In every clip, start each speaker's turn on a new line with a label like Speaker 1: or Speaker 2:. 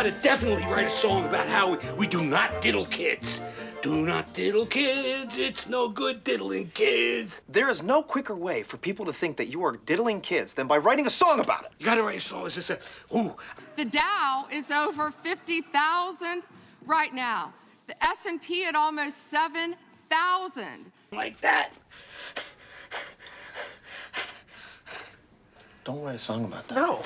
Speaker 1: gotta definitely write a song about how we do not diddle kids. Do not diddle kids, it's no good diddling kids.
Speaker 2: There is no quicker way for people to think that you are diddling kids than by writing a song about it.
Speaker 1: You gotta write a song that says, ooh.
Speaker 3: The Dow is over 50,000 right now. The S&P at almost 7,000.
Speaker 1: Like that.
Speaker 2: Don't write a song about that.
Speaker 1: No.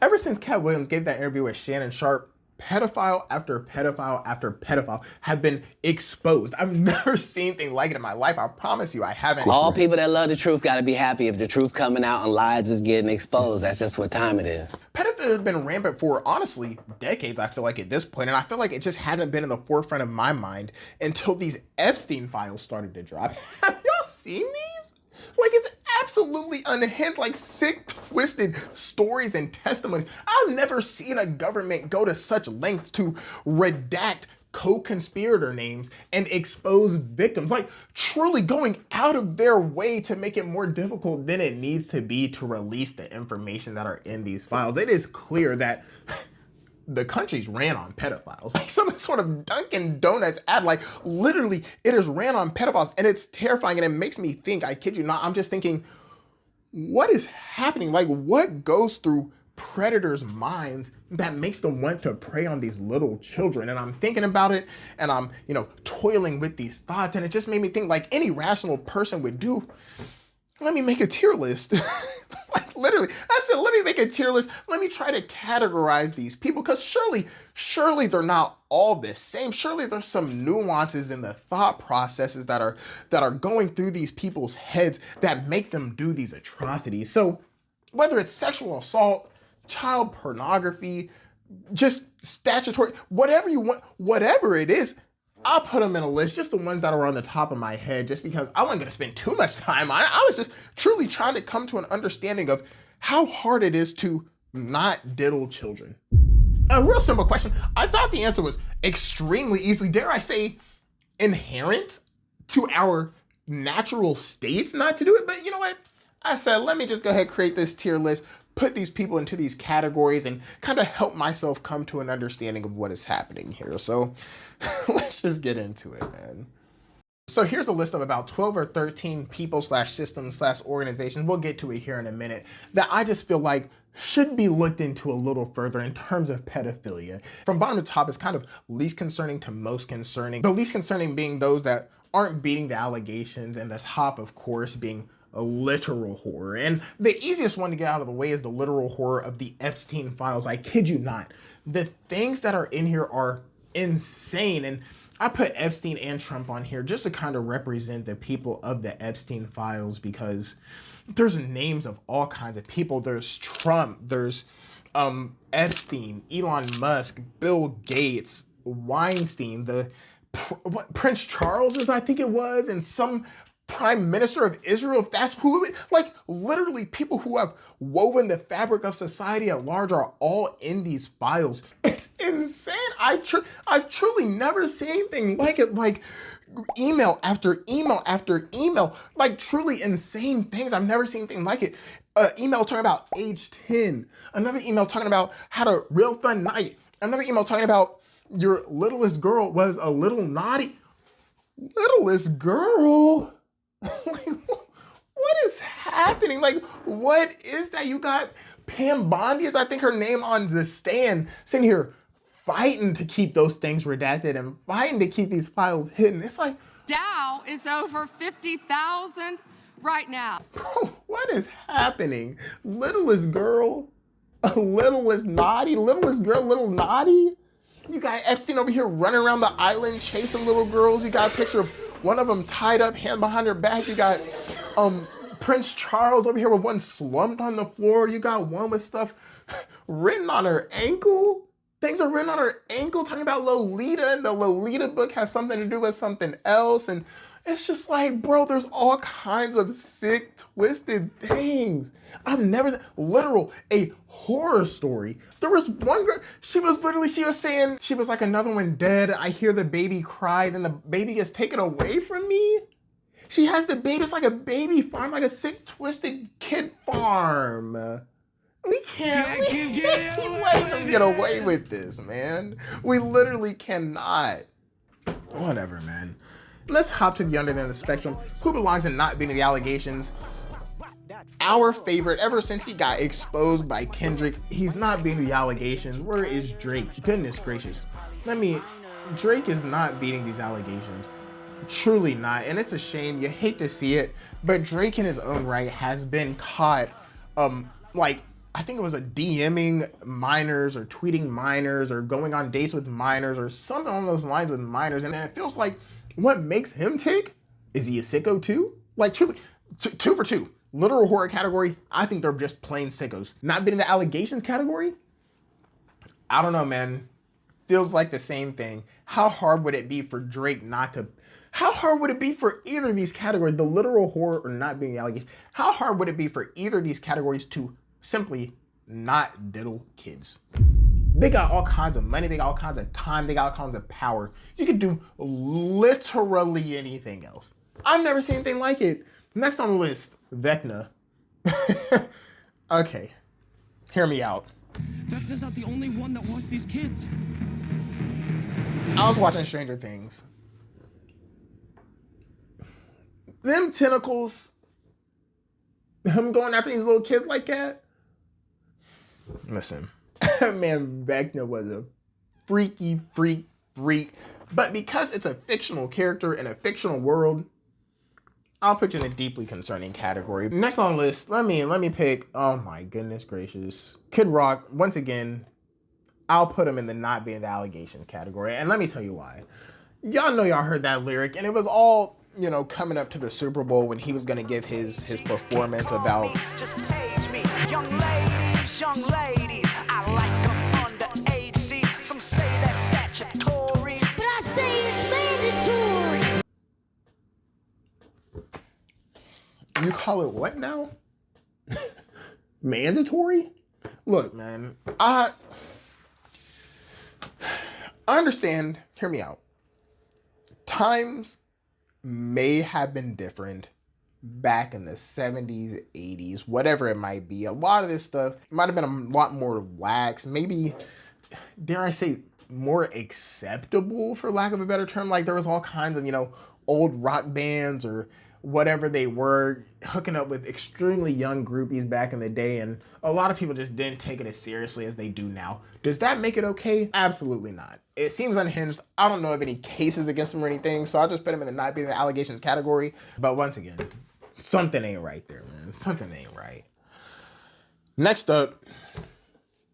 Speaker 4: Ever since Cat Williams gave that interview with Shannon Sharp, pedophile after pedophile after pedophile have been exposed. I've never seen anything like it in my life. I promise you, I haven't.
Speaker 5: All people that love the truth got to be happy if the truth coming out and lies is getting exposed. That's just what time it is.
Speaker 4: Pedophilia has been rampant for, honestly, decades, I feel like, at this point. And I feel like it just hasn't been in the forefront of my mind until these Epstein files started to drop. Have y'all seen these? Like, it's absolutely unhinged, like sick, twisted stories and testimonies. I've never seen a government go to such lengths to redact co-conspirator names and expose victims, like truly going out of their way to make it more difficult than it needs to be to release the information that are in these files. It is clear that the country's ran on pedophiles, like some sort of Dunkin' Donuts ad, like literally it is ran on pedophiles, and it's terrifying, and it makes me think, I kid you not, I'm just thinking, what is happening? Like, what goes through predators' minds that makes them want to prey on these little children? And I'm thinking about it, and I'm, toiling with these thoughts, and it just made me think, like any rational person would do, let me make a tier list. Like literally, I said, let me make a tier list. Let me try to categorize these people, because surely they're not all the same. Surely there's some nuances in the thought processes that are going through these people's heads that make them do these atrocities. So whether it's sexual assault, child pornography, just statutory, whatever you want, whatever it is, I'll put them in a list, just the ones that are on the top of my head, just because I wasn't going to spend too much time on it. I was just truly trying to come to an understanding of how hard it is to not diddle children. A real simple question. I thought the answer was extremely easy, dare I say, inherent to our natural states not to do it. But you know what? I said, let me just go ahead and create this tier list, put these people into these categories, and kind of help myself come to an understanding of what is happening here. So let's just get into it, man. So here's a list of about 12 or 13 people / systems / organizations, we'll get to it here in a minute, that I just feel like should be looked into a little further in terms of pedophilia. From bottom to top, it's kind of least concerning to most concerning. The least concerning being those that aren't beating the allegations, and the top, of course, being a literal horror. And the easiest one to get out of the way is the literal horror of the Epstein files. I kid you not. The things that are in here are insane. And I put Epstein and Trump on here just to kind of represent the people of the Epstein files, because there's names of all kinds of people. There's Trump, there's Epstein, Elon Musk, Bill Gates, Weinstein, Prince Charles is, I think it was, and some Prime Minister of Israel, if that's who it, like literally people who have woven the fabric of society at large are all in these files. It's insane. I've truly never seen anything like it, like email after email after email, like truly insane things. I've never seen anything like it. Email talking about age 10, another email talking about had a real fun night, another email talking about your littlest girl was a little naughty. Littlest girl? Like, what is happening? Like, what is that? You got Pam Bondi, is I think her name, on the stand, sitting here fighting to keep those things redacted and fighting to keep these files hidden. It's like,
Speaker 3: Dow is over 50,000 right now.
Speaker 4: bro, what is happening? Littlest girl, a littlest naughty, littlest girl, little naughty. You got Epstein over here running around the island chasing little girls. You got a picture of one of them tied up, hand behind her back. You got Prince Charles over here with one slumped on the floor. You got one with stuff written on her ankle. Things are written on her ankle talking about Lolita, and the Lolita book has something to do with something else. And it's just like, bro, there's all kinds of sick, twisted things. I've never, literal, a horror story. There was one girl, she was saying, she was like, another one dead. I hear the baby cry, and the baby gets taken away from me. She has the baby, it's like a baby farm, like a sick, twisted kid farm. We can't let them get away with this, man. We literally cannot. Whatever, man. Let's hop to the under than the spectrum. Who belongs in not being the allegations? Our favorite, ever since he got exposed by Kendrick, he's not being the allegations. Where is Drake? Goodness gracious. Drake is not beating these allegations. Truly not. And it's a shame. You hate to see it. But Drake in his own right has been caught, I think it was a DMing minors or tweeting minors or going on dates with minors or something along those lines with minors. And then it feels like what makes him tick, is he a sicko too? Like truly, two for two. Literal horror category, I think they're just plain sickos. Not being in the allegations category, I don't know, man. Feels like the same thing. How hard would it be for Drake not to, how hard would it be for either of these categories, the literal horror or not being the allegations, how hard would it be for either of these categories to simply not diddle kids? They got all kinds of money, they got all kinds of time, they got all kinds of power. You could do literally anything else. I've never seen anything like it. Next on the list, Vecna. Okay, hear me out.
Speaker 6: Vecna's not the only one that wants these kids.
Speaker 4: I was watching Stranger Things. Them tentacles, him going after these little kids like that. Listen, man, Vecna was a freaky freak. But because it's a fictional character in a fictional world, I'll put you in a deeply concerning category. Next on the list, let me pick, oh my goodness gracious. Kid Rock, once again, I'll put him in the not being the allegation category. And let me tell you why. Y'all know y'all heard that lyric, and it was all, coming up to the Super Bowl when he was gonna give his performance about
Speaker 7: just page me. Young ladies, I like them underage. See, some say that's statutory, but I say it's mandatory.
Speaker 4: You call it what now? Mandatory? Look, man, I understand, hear me out. Times may have been different back in the 70s, 80s, whatever it might be. A lot of this stuff might have been a lot more lax, maybe, dare I say, more acceptable, for lack of a better term. Like there was all kinds of, old rock bands or whatever they were hooking up with extremely young groupies back in the day, and a lot of people just didn't take it as seriously as they do now. Does that make it okay? Absolutely not. It seems unhinged. I don't know of any cases against him or anything, so I'll just put him in the not being the allegations category. But once again, something ain't right there, man. Something ain't right. Next up,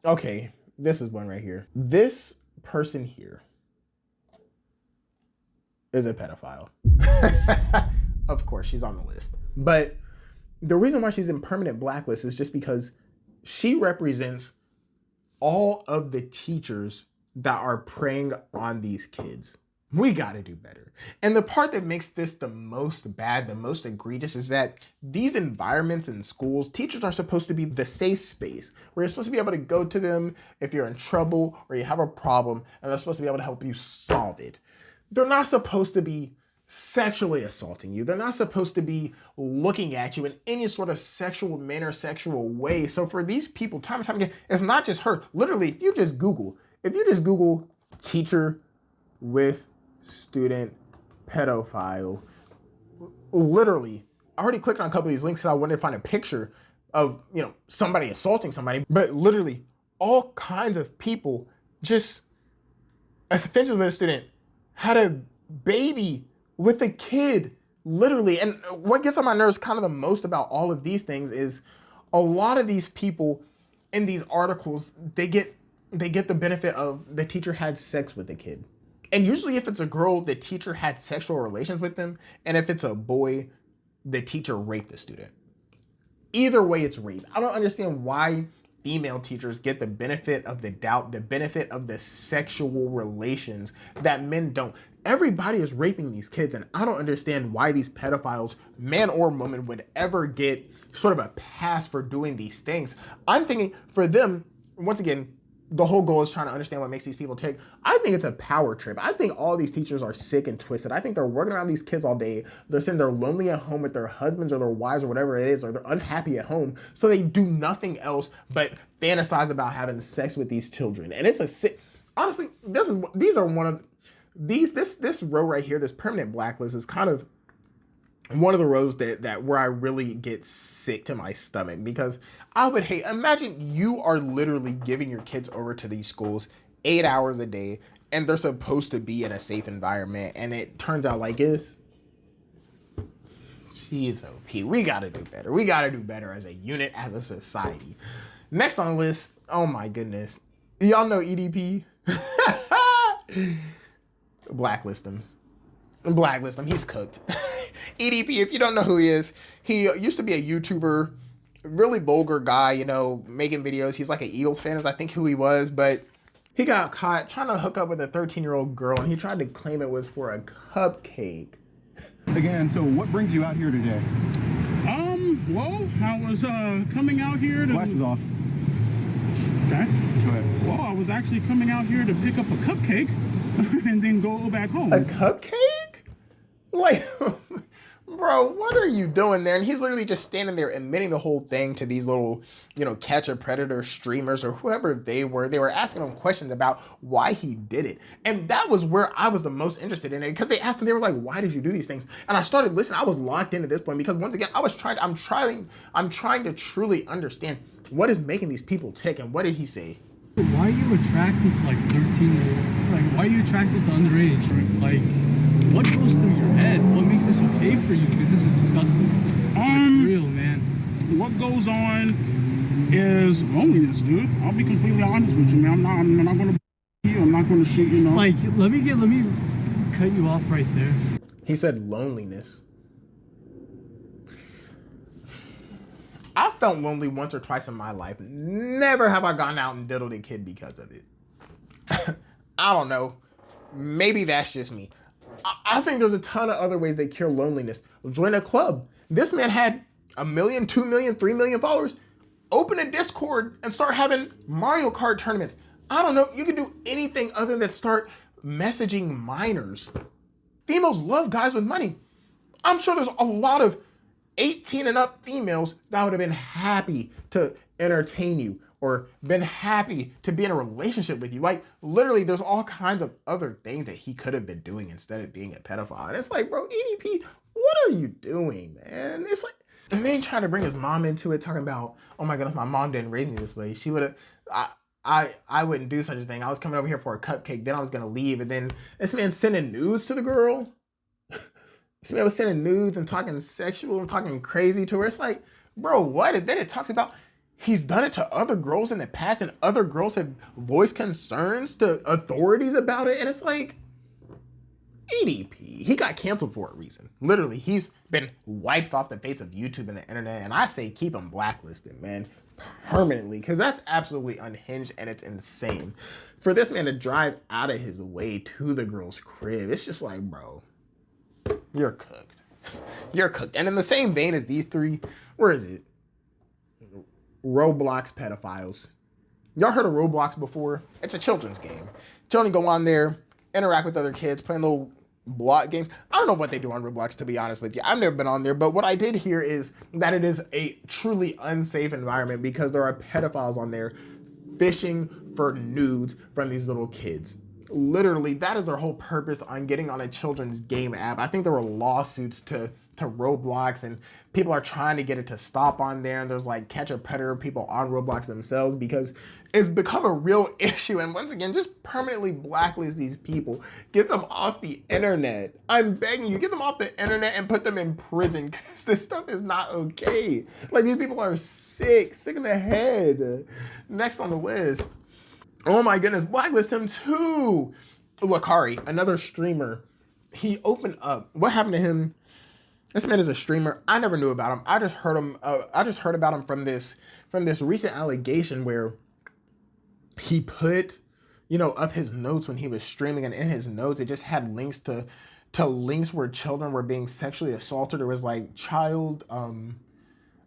Speaker 4: okay, this is one right here. This person here is a pedophile. Of course, she's on the list. But the reason why she's in permanent blacklist is just because she represents all of the teachers that are preying on these kids. We gotta do better. And the part that makes this the most bad, the most egregious, is that these environments in schools, teachers are supposed to be the safe space where you're supposed to be able to go to them if you're in trouble or you have a problem, and they're supposed to be able to help you solve it. They're not supposed to be sexually assaulting you. They're not supposed to be looking at you in any sort of sexual manner, sexual way. So for these people, time and time again, it's not just her. Literally, if you just Google teacher with student pedophile, literally, I already clicked on a couple of these links because I wanted to find a picture of, somebody assaulting somebody, but literally all kinds of people just, as offensive as a student, had a baby with a kid, literally. And what gets on my nerves kind of the most about all of these things is a lot of these people in these articles, they get the benefit of the teacher had sex with the kid. And usually if it's a girl, the teacher had sexual relations with them. And if it's a boy, the teacher raped the student. Either way, it's rape. I don't understand why female teachers get the benefit of the doubt, the benefit of the sexual relations that men don't. Everybody is raping these kids, and I don't understand why these pedophiles, man or woman, would ever get sort of a pass for doing these things. I'm thinking for them, once again, the whole goal is trying to understand what makes these people tick. I think it's a power trip. I think all these teachers are sick and twisted. I think they're working around these kids all day. They're saying they're lonely at home with their husbands or their wives or whatever it is, or they're unhappy at home. So they do nothing else but fantasize about having sex with these children. And it's a sick, honestly, this row right here, this permanent blacklist is kind of one of the rows that where I really get sick to my stomach, because I would hate, imagine you are literally giving your kids over to these schools 8 hours a day and they're supposed to be in a safe environment, and it turns out like this. Jeez, OP, we gotta do better. We gotta do better as a unit, as a society. Next on the list, oh my goodness. Y'all know EDP? Blacklist him. Blacklist him, he's cooked. EDP, if you don't know who he is, he used to be a YouTuber, really vulgar guy, you know, making videos. He's like an Eagles fan, is I think who he was, but he got caught trying to hook up with a 13-year-old girl, and he tried to claim it was for a cupcake.
Speaker 8: Again, so what brings you out here today?
Speaker 6: Well, I was coming out here to...
Speaker 8: Glasses off.
Speaker 6: Okay.
Speaker 8: Go ahead.
Speaker 6: Well, I was actually coming out here to pick up a cupcake and then go back home.
Speaker 4: A cupcake? Like, bro, what are you doing there? And he's literally just standing there admitting the whole thing to these little, you know, catch a predator streamers or whoever they were. They were asking him questions about why he did it. And that was where I was the most interested in it, because they asked him, they were like, why did you do these things? And I started listening. I was locked into this point because, once again, I'm trying to truly understand what is making these people tick. And what did he say?
Speaker 6: Why are you attracted to like 13-year-olds? Like, why are you attracted to underage? Like, what goes through your head? What makes this okay for you? Because this is disgusting. It's real, man.
Speaker 9: What goes on is loneliness, dude. I'll be completely honest with you, man. I'm not gonna you. I'm not gonna shoot, you know.
Speaker 6: Like, let me cut you off right there.
Speaker 4: He said loneliness. I felt lonely once or twice in my life. Never have I gone out and diddled a kid because of it. I don't know. Maybe that's just me. I think there's a ton of other ways they cure loneliness. Join a club. This man had 1 million, 2 million, 3 million followers. Open a Discord and start having Mario Kart tournaments. I don't know. You can do anything other than start messaging minors. Females love guys with money. I'm sure there's a lot of 18 and up females that would have been happy to entertain you or been happy to be in a relationship with you. Like, literally, there's all kinds of other things that he could have been doing instead of being a pedophile. And it's like, bro, EDP, what are you doing, man? It's like, and then trying to bring his mom into it, talking about, oh my goodness, my mom didn't raise me this way. She would have, I wouldn't do such a thing. I was coming over here for a cupcake, then I was gonna leave. And then this man sending nudes to the girl. This man was sending nudes and talking sexual and talking crazy to her. It's like, bro, what? And then it talks about he's done it to other girls in the past, and other girls have voiced concerns to authorities about it. And it's like, EDP, he got canceled for a reason. Literally, he's been wiped off the face of YouTube and the internet. And I say keep him blacklisted, man, permanently, because that's absolutely unhinged and it's insane. For this man to drive out of his way to the girl's crib, it's just like, bro, you're cooked. You're cooked. And in the same vein as these three, where is it? Roblox pedophiles. Y'all heard of Roblox before? It's a children's game. Children go on there, interact with other kids, playing little block games. I don't know what they do on Roblox, to be honest with you. I've never been on there, but what I did hear is that it is a truly unsafe environment because there are pedophiles on there fishing for nudes from these little kids. Literally, that is their whole purpose on getting on a children's game app. I think there were lawsuits to Roblox, and people are trying to get it to stop on there. And there's like catch a predator people on Roblox themselves because it's become a real issue. And once again, just permanently blacklist these people. Get them off the internet. I'm begging you, get them off the internet and put them in prison because this stuff is not okay. Like, these people are sick in the head. Next on the list. Oh my goodness, blacklist him too. Lakari, another streamer. He opened up. What happened to him? This man is a streamer. I never knew about him. I just heard about him from this recent allegation where he put, you know, up his notes when he was streaming, and in his notes it just had links to links where children were being sexually assaulted. There was like child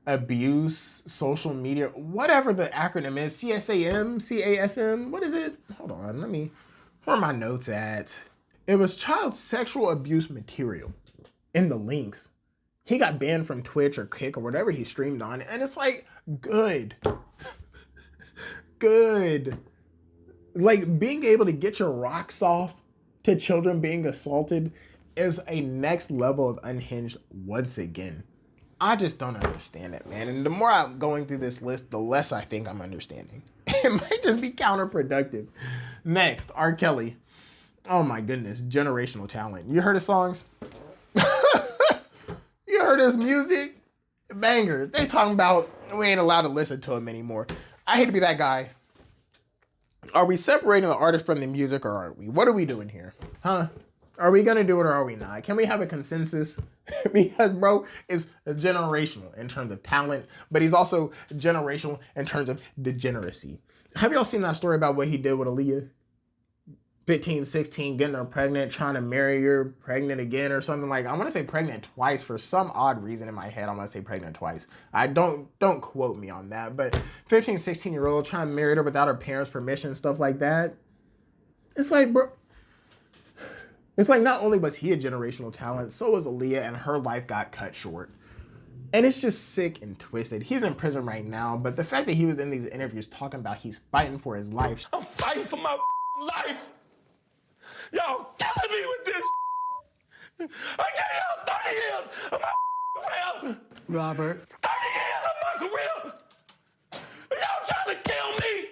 Speaker 4: abuse, social media, whatever the acronym is, CSAM, what is it? Hold on, where are my notes at? It was child sexual abuse material in the links. He got banned from Twitch or Kick or whatever he streamed on, and it's like, good. Good. Like, being able to get your rocks off to children being assaulted is a next level of unhinged once again. I just don't understand it, man. And the more I'm going through this list, the less I think I'm understanding. It might just be counterproductive. Next, R. Kelly. Oh my goodness, generational talent. You heard his songs? You heard his music? Bangers. They talking about we ain't allowed to listen to him anymore. I hate to be that guy. Are we separating the artist from the music, or aren't we? What are we doing here? Huh? Are we gonna do it or are we not? Can we have a consensus? Because bro is generational in terms of talent, but he's also generational in terms of degeneracy. Have y'all seen that story about what he did with Aaliyah? 15, 16, getting her pregnant, trying to marry her, pregnant again or something. Like, I want to say pregnant twice for some odd reason in my head. I want to say pregnant twice. I don't quote me on that, but 15, 16-year-old trying to marry her without her parents' permission, stuff like that. It's like, bro, it's like not only was he a generational talent, so was Aaliyah, and her life got cut short. And it's just sick and twisted. He's in prison right now, but the fact that he was in these interviews talking about he's fighting for his life.
Speaker 1: I'm fighting for my life. Y'all killing me with this. I gave y'all 30 years of my career.
Speaker 5: Robert.
Speaker 1: 30 years of my career. Y'all trying to kill me.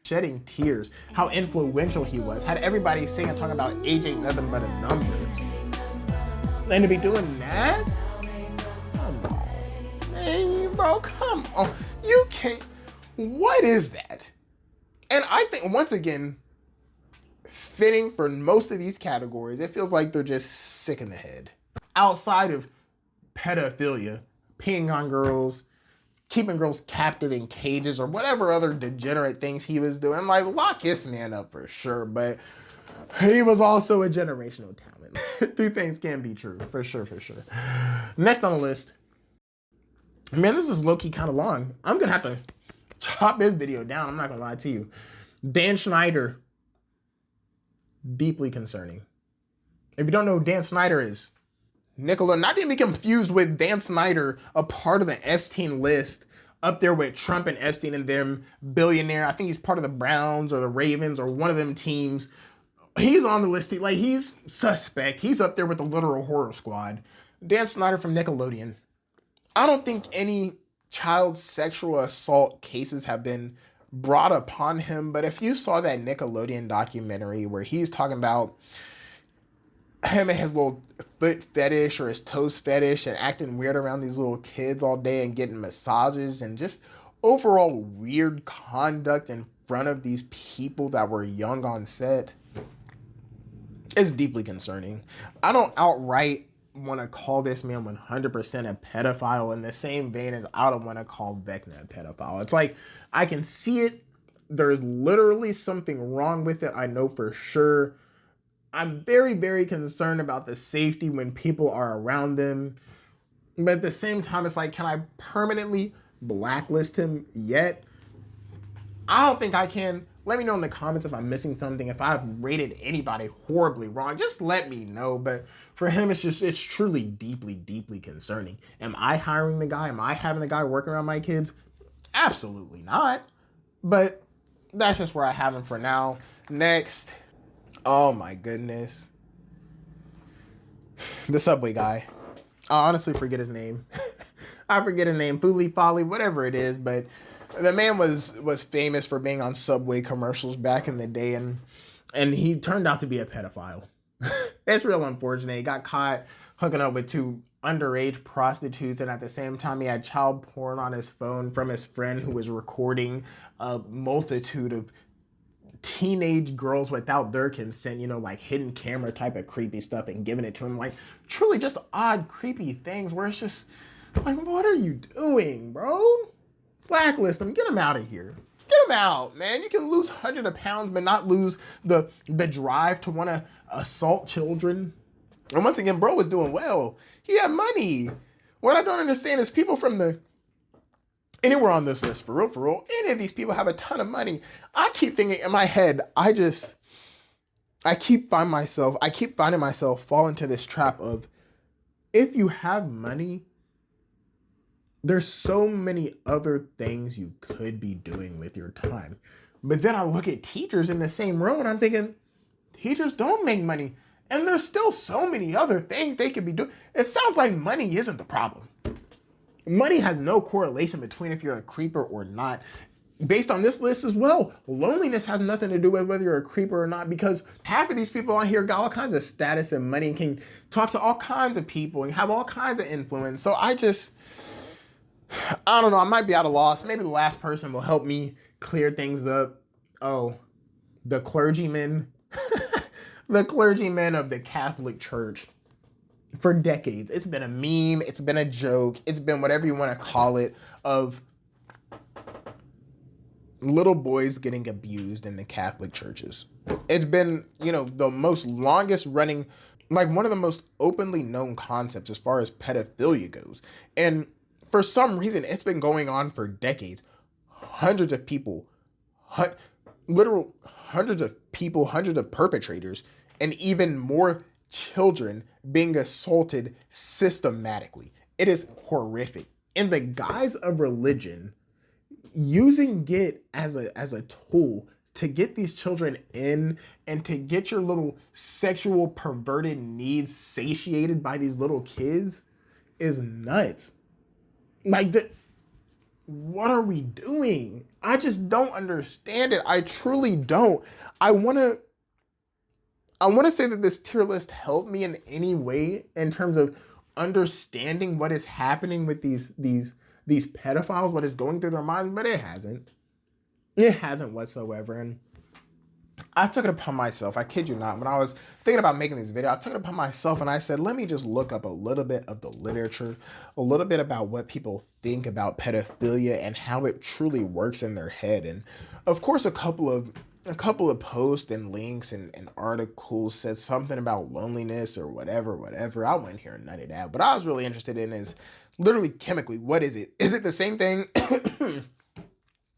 Speaker 4: Shedding tears, how influential he was. Had everybody singing, talking about age ain't nothing but a number. And to be doing that? Come on, man, bro, come on. You can't. What is that? And I think, once again, fitting for most of these categories, it feels like they're just sick in the head. Outside of pedophilia, peeing on girls, keeping girls captive in cages, or whatever other degenerate things he was doing, like, lock this man up for sure, but he was also a generational talent. Two things can be true, for sure. Next on the list, man, this is low-key kind of long. I'm gonna have to chop this video down, I'm not gonna lie to you. Dan Schneider. Deeply concerning. If you don't know who Dan Schneider is, Nickelodeon, not to be confused with Dan Snyder, a part of the Epstein list, up there with Trump and Epstein and them, billionaire. I think he's part of the Browns or the Ravens or one of them teams. He's on the list. Like, he's suspect. He's up there with the literal horror squad. Dan Snyder from Nickelodeon. I don't think any child sexual assault cases have been brought upon him, but if you saw that Nickelodeon documentary where he's talking about him and his little foot fetish or his toes fetish and acting weird around these little kids all day and getting massages and just overall weird conduct in front of these people that were young on set, it's deeply concerning. I don't outright want to call this man 100% a pedophile in the same vein as I don't want to call Vecna a pedophile. It's like, I can see it. There's literally something wrong with it. I know for sure. I'm very, very concerned about the safety when people are around them. But at the same time, it's like, can I permanently blacklist him yet? I don't think I can. Let me know in the comments if I'm missing something. If I've rated anybody horribly wrong, just let me know. But for him, it's truly deeply, deeply concerning. Am I hiring the guy? Am I having the guy working around my kids? Absolutely not. But that's just where I have him for now. Next. Oh my goodness. The Subway guy. I honestly forget his name. I forget his name. Foolie Folly, whatever it is, but the man was famous for being on Subway commercials back in the day, and he turned out to be a pedophile. It's real unfortunate. He got caught hooking up with two underage prostitutes, and at the same time he had child porn on his phone from his friend who was recording a multitude of teenage girls without their consent, you know, like hidden camera type of creepy stuff, and giving it to him, like truly just odd, creepy things where it's just like, what are you doing, bro? Blacklist him, get him out of here. Get him out, man. You can lose hundreds of pounds, but not lose the drive to want to assault children. And once again, bro was doing well. He had money. What I don't understand is people from the anywhere on this list, for real, any of these people have a ton of money. I keep thinking in my head, I keep finding myself fall into this trap of, if you have money, there's so many other things you could be doing with your time. But then I look at teachers in the same row and I'm thinking, teachers don't make money. And there's still so many other things they could be doing. It sounds like money isn't the problem. Money has no correlation between if you're a creeper or not. Based on this list as well, loneliness has nothing to do with whether you're a creeper or not, because half of these people on here got all kinds of status and money and can talk to all kinds of people and have all kinds of influence. So I don't know, I might be at a loss. Maybe the last person will help me clear things up. Oh, the clergyman. The clergyman of the Catholic Church. For decades, it's been a meme, it's been a joke, it's been whatever you want to call it, of little boys getting abused in the Catholic churches. It's been, the most longest running, like one of the most openly known concepts as far as pedophilia goes. And for some reason, it's been going on for decades. Hundreds of people, literal hundreds of people, hundreds of perpetrators, and even more children being assaulted systematically. It is horrific. In the guise of religion, using it as a tool to get these children in and to get your little sexual perverted needs satiated by these little kids is nuts. What are we doing? I just don't understand it. I truly don't. I want to say that this tier list helped me in any way in terms of understanding what is happening with these pedophiles, what is going through their minds, but it hasn't. It hasn't whatsoever. And I took it upon myself, I kid you not, when I was thinking about making this video, I took it upon myself and I said, let me just look up a little bit of the literature, a little bit about what people think about pedophilia and how it truly works in their head. And of course, a couple of posts and links and articles said something about loneliness or whatever. I wouldn't hear none of that. What I was really interested in is literally chemically, what is it? Is it the same thing?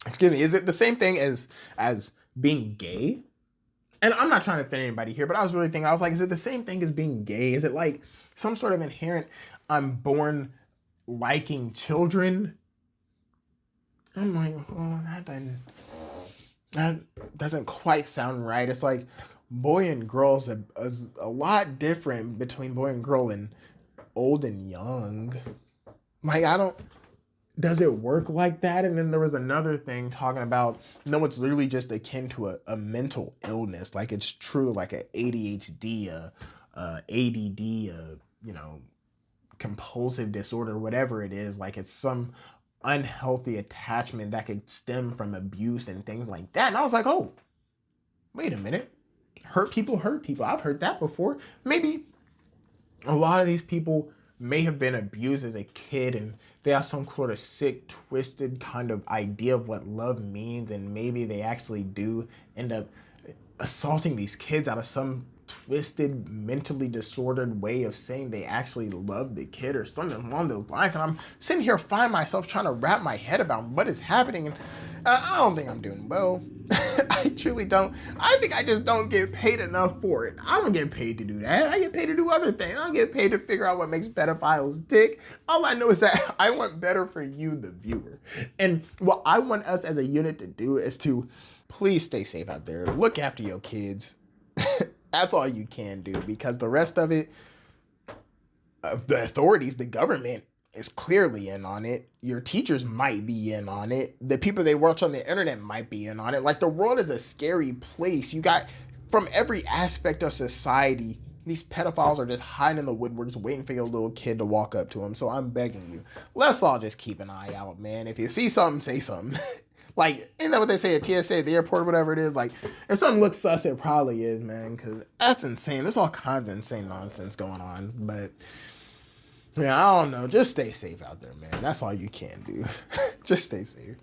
Speaker 4: Excuse me. Is it the same thing as being gay? And I'm not trying to offend anybody here, but I was really thinking, I was like, is it the same thing as being gay? Is it like some sort of inherent, I'm born liking children? I'm like, oh, that doesn't quite sound right. It's like boy and girl is a lot different between boy and girl and old and young. Like, does it work like that? And then there was another thing talking about, no, it's literally just akin to a mental illness. Like, it's true, like a ADHD, ADD, compulsive disorder, whatever it is. Like, it's some unhealthy attachment that could stem from abuse and things like that. And I was like, oh, wait a minute. Hurt people. I've heard that before. Maybe a lot of these people may have been abused as a kid and they have some sort of sick, twisted kind of idea of what love means, and maybe they actually do end up assaulting these kids out of some twisted, mentally disordered way of saying they actually love the kid or something along those lines. And I'm sitting here finding myself trying to wrap my head about what is happening, and I don't think I'm doing well. I truly don't. I think I just don't get paid enough for it. I don't get paid to do that. I get paid to do other things. I don't get paid to figure out what makes pedophiles tick. All I know is that I want better for you, the viewer. And what I want us as a unit to do is to please stay safe out there. Look after your kids. That's all you can do, because the rest of it, the authorities, the government is clearly in on it. Your teachers might be in on it. The people they watch on the internet might be in on it. Like, the world is a scary place. You got, from every aspect of society, these pedophiles are just hiding in the woodworks waiting for your little kid to walk up to them. So I'm begging you, let's all just keep an eye out, man. If you see something, say something. Like, isn't that what they say at TSA, at the airport, whatever it is? Like, if something looks sus, it probably is, man, because that's insane. There's all kinds of insane nonsense going on. But, yeah, I don't know. Just stay safe out there, man. That's all you can do. Just stay safe.